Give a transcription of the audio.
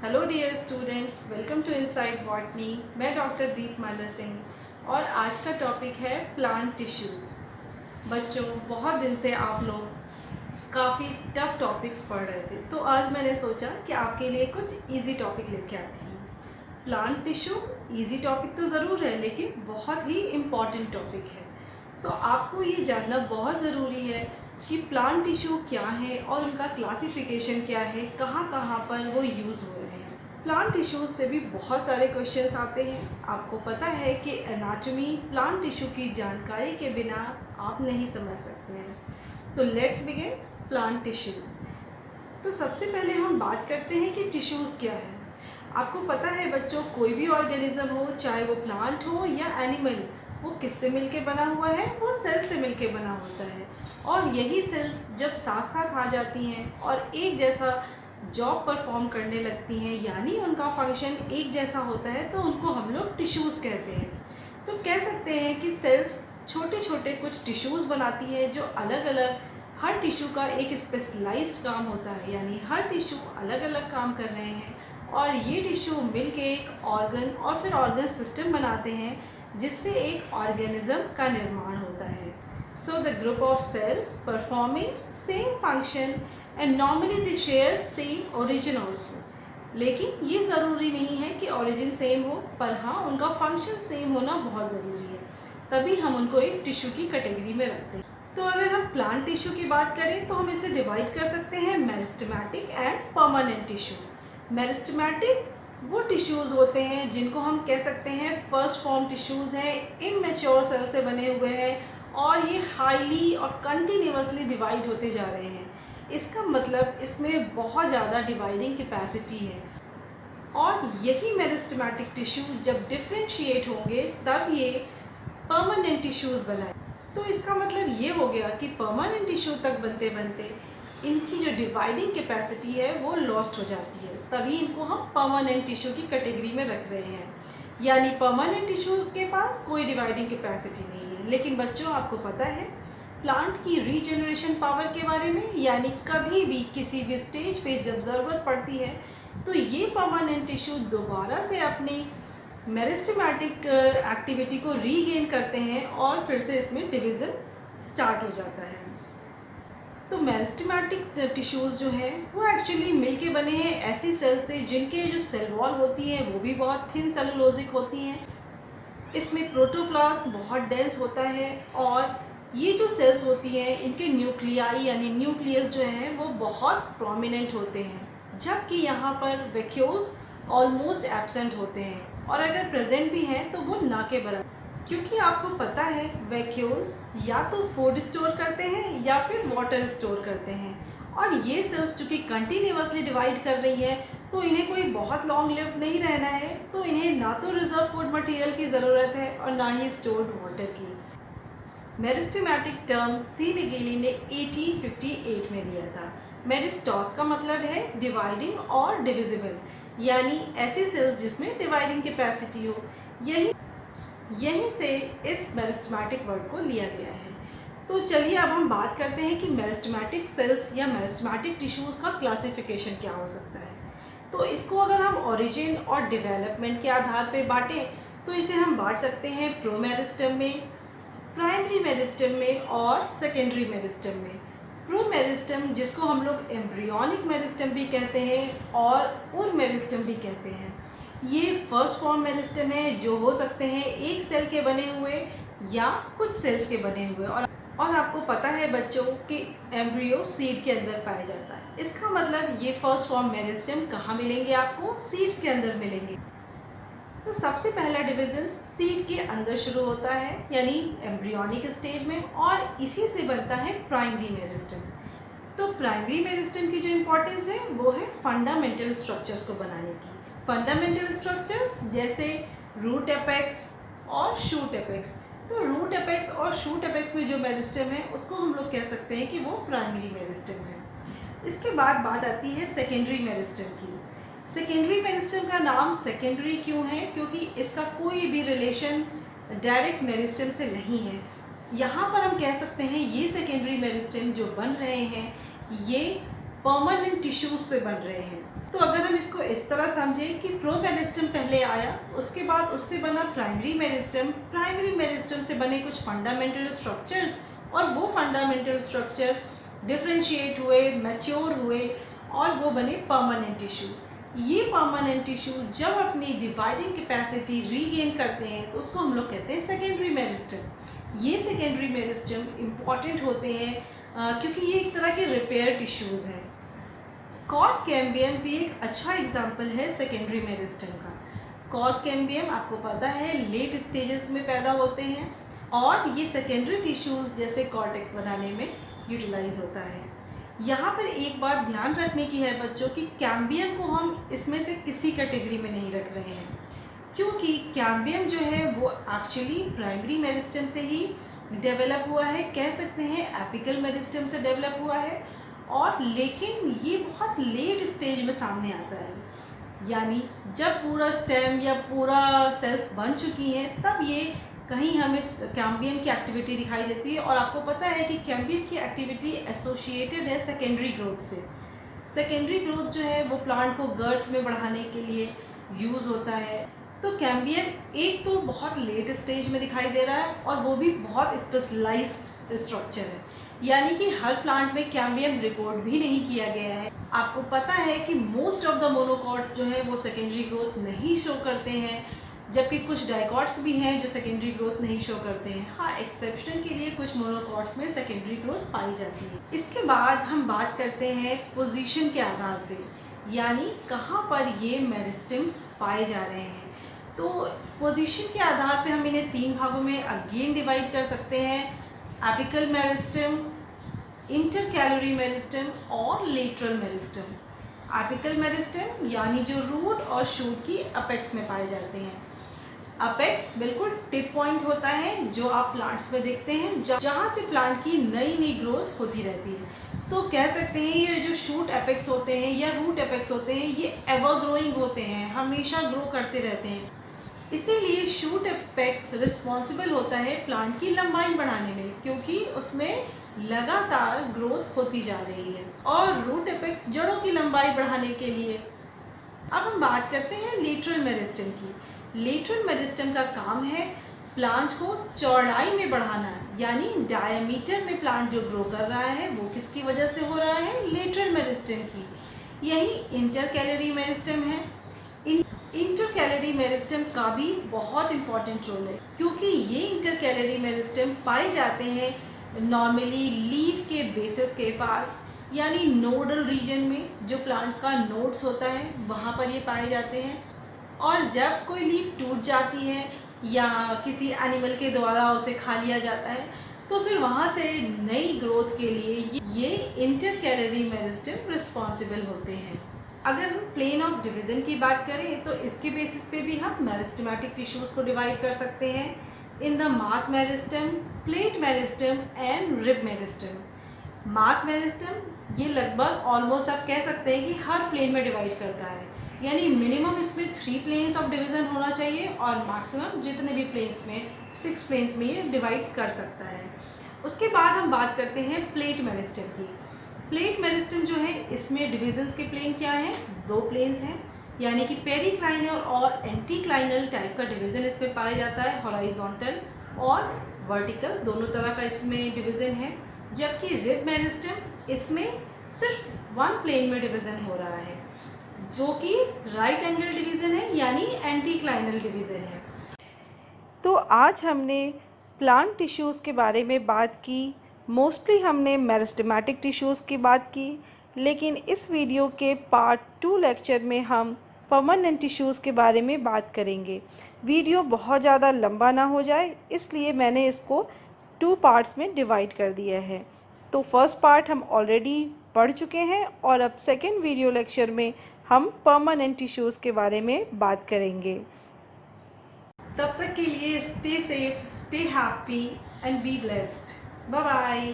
Hello dear students, welcome to inside botany. मैं doctor Deepmala Singh और आज का टॉपिक है प्लांट टिश्यूज़। बच्चों, बहुत दिन से आप लोग काफ़ी टफ टॉपिक्स पढ़ रहे थे, तो आज मैंने सोचा कि आपके लिए कुछ इजी टॉपिक लेके आती हूँ। प्लांट टिश्यू इजी टॉपिक तो ज़रूर है, लेकिन बहुत ही इम्पॉर्टेंट टॉपिक है। तो आपको ये जानना बहुत ज़रूरी है कि प्लांट टिश्यू क्या है और उनका क्लासिफिकेशन क्या है, कहाँ कहाँ पर वो यूज़ हो रहे हैं। प्लांट टिश्यूज से भी बहुत सारे क्वेश्चंस आते हैं। आपको पता है कि एनाटॉमी प्लांट टिश्यू की जानकारी के बिना आप नहीं समझ सकते हैं। So let's begin plant tissues. तो सबसे पहले हम बात करते हैं कि टिश्यूज़ क्या है। आपको पता है बच्चों, कोई भी ऑर्गेनिज्म हो, चाहे वो प्लांट हो या एनिमल, वो किससे मिलके बना हुआ है? वो सेल से मिलके बना होता है। और यही सेल्स जब साथ साथ आ जाती हैं और एक जैसा जॉब परफॉर्म करने लगती हैं, यानी उनका फंक्शन एक जैसा होता है, तो उनको हम लोग टिश्यूज़ कहते हैं। तो कह सकते हैं कि सेल्स छोटे छोटे कुछ टिश्यूज़ बनाती है जो अलग अलग, हर टिश्यू का एक स्पेशलाइज्ड काम होता है, यानी हर टिश्यू अलग अलग काम कर रहे हैं और ये टिश्यू मिलके एक ऑर्गन और फिर ऑर्गन सिस्टम बनाते हैं, जिससे एक ऑर्गेनिज्म का निर्माण होता है। So the group of cells performing same function and normally they share same origin also. लेकिन ये ज़रूरी नहीं है कि ओरिजिन सेम हो, पर हाँ, उनका फंक्शन सेम होना बहुत ज़रूरी है, तभी हम उनको एक टिश्यू की कैटेगरी में रखते हैं। तो अगर हम प्लांट टिश्यू की बात करें तो हम इसे डिवाइड कर सकते हैं meristematic and permanent tissue. Meristematic वो टिश्यूज़ होते हैं जिनको हम कह सकते हैं फर्स्ट फॉर्म टिश्यूज़ हैं, इमैच्योर सेल से बने हुए हैं और ये हाईली और कंटिन्यूसली डिवाइड होते जा रहे हैं। इसका मतलब इसमें बहुत ज़्यादा डिवाइडिंग कैपेसिटी है और यही मेरिस्टेमेटिक टिश्यू जब डिफ्रेंशिएट होंगे तब ये परमानेंट टिश्यूज़ बनाए। तो इसका मतलब ये हो गया कि परमानेंट टिश्यू तक बनते बनते इनकी जो डिवाइडिंग कैपेसिटी है वो लॉस्ट हो जाती है, तभी इनको हम परमानेंट टिश्यू की कैटेगरी में रख रहे हैं। यानी परमानेंट टिश्यू के पास कोई डिवाइडिंग कैपेसिटी नहीं है। लेकिन बच्चों, आपको पता है प्लांट की रीजनरेशन पावर के बारे में, यानी कभी भी किसी भी स्टेज पे जब ज़रूरत पड़ती है तो ये परमानेंट टिश्यू दोबारा से अपनी मेरिस्टेमेटिक एक्टिविटी को रीगेन करते हैं और फिर से इसमें डिवीज़न स्टार्ट हो जाता है। तो मेरिस्टेमेटिक टिश्यूज़ जो हैं वो एक्चुअली मिलके बने हैं ऐसी सेल से जिनके जो सेल वॉल होती हैं वो भी बहुत थिन सेलुलोजिक होती हैं। इसमें प्रोटोप्लाज्म बहुत डेंस होता है और ये जो सेल्स होती हैं इनके न्यूक्लियाई यानी न्यूक्लियस जो हैं वो बहुत प्रोमिनेंट होते हैं, जबकि यहाँ पर वैक्यूल्स ऑलमोस्ट एब्सेंट होते हैं और अगर प्रेजेंट भी हैं तो वो ना के बराबर। क्योंकि आपको पता है वैक्यूल्स या तो फूड स्टोर करते हैं या फिर वाटर स्टोर करते हैं, और ये सेल्स चूँकि कंटिन्यूसली डिवाइड कर रही है तो इन्हें कोई बहुत लॉन्ग लिव नहीं रहना है, तो इन्हें ना तो रिजर्व फूड मटेरियल की ज़रूरत है और ना ही स्टोर्ड वाटर की। मेरिस्टेमेटिक टर्म सी नेगिली ने 1858 में दिया था। मेरिस्टॉस का मतलब है डिवाइडिंग और डिविजिबल, यानी ऐसी सेल्स जिसमें डिवाइडिंग कैपेसिटी हो। यहीं से इस मेरिस्टेमेटिक वर्ड को लिया गया है। तो चलिए अब हम बात करते हैं कि मेरिस्टेमेटिक सेल्स या मेरिस्टेमेटिक टिश्यूज़ का क्लासिफिकेशन क्या हो सकता है। तो इसको अगर हम ओरिजिन और डेवलपमेंट के आधार पर बांटें तो इसे हम बांट सकते हैं प्रोमेरिस्टम में, प्राइमरी मेरिस्टम में और सेकेंडरी मेरिस्टम में। प्रोमेरिस्टम जिसको हम लोग एम्ब्रियोनिक मेरिस्टम भी कहते हैं और उर मेरिस्टम भी कहते हैं, ये फर्स्ट फॉर्म मेरिस्टम है जो हो सकते हैं एक सेल के बने हुए या कुछ सेल्स के बने हुए। और आपको पता है बच्चों कि एम्ब्रियो सीड के अंदर पाया जाता है। इसका मतलब ये फर्स्ट फॉर्म मेरिस्टम कहाँ मिलेंगे? आपको सीड्स के अंदर मिलेंगे। तो सबसे पहला डिवीज़न सीड के अंदर शुरू होता है, यानी एम्ब्रियोनिक स्टेज में, और इसी से बनता है प्राइमरी मेरिस्टम। तो प्राइमरी मेरिस्टम की जो इम्पोर्टेंस है वो है फंडामेंटल स्ट्रक्चर्स को बनाने की। फंडामेंटल स्ट्रक्चर्स जैसे रूट एपेक्स और शूट एपेक्स। तो रूट एपेक्स और शूट एपेक्स में जो मेरिस्टम है उसको हम लोग कह सकते हैं कि वो प्राइमरी मेरिस्टम है। इसके बाद बात आती है सेकेंडरी मेरिस्टम की। सेकेंडरी मेरिस्टम का नाम सेकेंडरी क्यों है? क्योंकि इसका कोई भी रिलेशन डायरेक्ट मेरिस्टम से नहीं है। यहाँ पर हम कह सकते हैं ये सेकेंडरी मेरिस्टम जो बन रहे हैं ये परमानेंट टिश्यूज से बन रहे हैं। तो अगर हम इसको इस तरह समझें कि प्रोमेरिस्टेम पहले आया, उसके बाद उससे बना प्राइमरी मेरिस्टेम, प्राइमरी मेरिस्टेम से बने कुछ फंडामेंटल स्ट्रक्चर्स, और वो फंडामेंटल स्ट्रक्चर डिफ्रेंशिएट हुए, मैच्योर हुए और वो बने परमानेंट टिश्यू। ये परमानेंट टिश्यू जब अपनी डिवाइडिंग कैपेसिटी रीगेन करते हैं तो उसको हम लोग कहते हैं सेकेंडरी मेरिस्टेम। ये सेकेंडरी मेरिस्टेम इम्पॉर्टेंट होते हैं क्योंकि ये एक तरह के रिपेयर टिश्यूज़ हैं। कॉर्ड कैम्बियम भी एक अच्छा एग्जाम्पल है सेकेंडरी मेरिस्टेम का। कॉर्ड कैम्बियम आपको पता है लेट स्टेजेस में पैदा होते हैं और ये सेकेंडरी टिश्यूज़ जैसे कॉर्टेक्स बनाने में यूटिलाइज होता है। यहाँ पर एक बात ध्यान रखने की है बच्चों कि कैम्बियम को हम इसमें से किसी कैटेगरी में नहीं रख रहे हैं, क्योंकि कैम्बियम जो है वो एक्चुअली प्राइमरी मेरिस्टेम से ही डेवलप हुआ है, कह सकते हैं एपिकल मेरिस्टेम से डेवलप हुआ है, और लेकिन ये बहुत लेट स्टेज में सामने आता है। यानी जब पूरा स्टेम या पूरा सेल्स बन चुकी हैं तब ये कहीं हमें कैम्बियम की एक्टिविटी दिखाई देती है। और आपको पता है कि कैम्बियम की एक्टिविटी एसोसिएटेड है सेकेंडरी ग्रोथ से। सेकेंडरी ग्रोथ जो है वो प्लांट को गर्थ में बढ़ाने के लिए यूज़ होता है। तो कैम्बियम एक तो बहुत लेट स्टेज में दिखाई दे रहा है और वो भी बहुत स्पेशलाइज्ड स्ट्रक्चर है, यानी कि हर प्लांट में कैम्बियम रिपोर्ट भी नहीं किया गया है। आपको पता है कि मोस्ट ऑफ द मोनोकॉट्स जो है वो सेकेंडरी ग्रोथ नहीं शो करते हैं, जबकि कुछ डाइकॉट्स भी हैं जो सेकेंडरी ग्रोथ नहीं शो करते हैं। हाँ, एक्सेप्शन के लिए कुछ मोनोकॉट्स में सेकेंडरी ग्रोथ पाई जाती है। इसके बाद हम बात करते हैं पोजीशन के आधार पे, यानी कहाँ पर ये मेरिस्टेम्स पाए जा रहे हैं। तो पोजीशन के आधार पे हम इन्हें 3 भागों में अगेन डिवाइड कर सकते हैं: एपिकल मेरिस्टेम, इंटरकैलरी मेरिस्टेम और लेटरल मेरिस्टेम। एपिकल मेरिस्टेम यानी जो रूट और शूट की अपेक्स में पाए जाते हैं। अपेक्स बिल्कुल टिप पॉइंट होता है जो आप प्लांट्स में देखते हैं, जहाँ से प्लांट की नई नई ग्रोथ होती रहती है। तो कह सकते हैं ये जो शूट एपेक्स होते हैं या रूट एपेक्स होते हैं ये एवर ग्रोइंग होते हैं, हमेशा ग्रो करते रहते हैं। इसीलिए शूट एपेक्स रिस्पॉन्सिबल होता है प्लांट की लंबाई बढ़ाने में, क्योंकि उसमें लगातार ग्रोथ होती जा रही है। और रूट एपेक्स जड़ों की लंबाई बढ़ाने के लिए। अब हम बात करते हैं लेटरल मेरिस्टेम की। लेटरल मेरिस्टेम का काम है प्लांट को चौड़ाई में बढ़ाना, यानी डायमीटर में प्लांट जो ग्रो कर रहा है वो किसकी वजह से हो रहा है? लेटरल मेरिस्टेम की। यही इंटरकैलरी मेरिस्टेम है। इंटरकैलरी मेरिस्टेम का भी बहुत इंपॉर्टेंट रोल है, क्योंकि ये इंटरकैलरी मेरिस्टेम पाए जाते हैं नॉर्मली लीफ के बेसिस के पास, यानी नोडल रीजन में, जो प्लांट्स का नोड्स होता है वहाँ पर ये पाए जाते हैं। और जब कोई लीफ टूट जाती है या किसी एनिमल के द्वारा उसे खा लिया जाता है तो फिर वहाँ से नई ग्रोथ के लिए ये इंटरकैलरी मेरिस्टेम रिस्पॉन्सिबल होते हैं। अगर हम प्लेन ऑफ डिवीज़न की बात करें तो इसके बेसिस पे भी हम मेरिस्टेमेटिक टिश्यूज़ को डिवाइड कर सकते हैं in the mass meristem, plate meristem and rib meristem. Mass meristem ये लगभग ऑलमोस्ट आप कह सकते हैं कि हर प्लेन में डिवाइड करता है, यानी मिनिमम इसमें 3 प्लेन्स ऑफ डिवीज़न होना चाहिए और मैक्सिमम जितने भी प्लेन्स में 6 प्लेन्स में ये डिवाइड कर सकता है। उसके बाद हम बात करते हैं प्लेट मेरिस्टेम की। प्लेट मेरिस्टेम जो है इसमें डिविजन्स के प्लेन क्या हैं? 2 प्लेन्स हैं, यानी कि पेरिक्लाइनल और एंटीक्लाइनल टाइप का डिवीज़न इसमें पाया जाता है। हॉरिजॉन्टल और वर्टिकल दोनों तरह का इसमें डिवीज़न है। जबकि रिब मेरिस्टेम इसमें सिर्फ 1 प्लेन में डिवीज़न हो रहा है, जो कि राइट एंगल डिवीज़न है, यानी एंटीक्लाइनल डिवीज़न है। तो आज हमने प्लांट टिश्यूज़ के बारे में बात की। मोस्टली हमने मेरिस्टेमेटिक टिश्यूज़ की बात की, लेकिन इस वीडियो के पार्ट 2 लेक्चर में हम परमानेंट टिश्यूज़ के बारे में बात करेंगे। वीडियो बहुत ज़्यादा लंबा ना हो जाए, इसलिए मैंने इसको 2 पार्ट्स में डिवाइड कर दिया है। तो फर्स्ट पार्ट हम ऑलरेडी पढ़ चुके हैं और अब सेकेंड वीडियो लेक्चर में हम परमानेंट टिश्यूज़ के बारे में बात करेंगे। तब तक के लिए stay safe, stay happy and be blessed. Bye bye.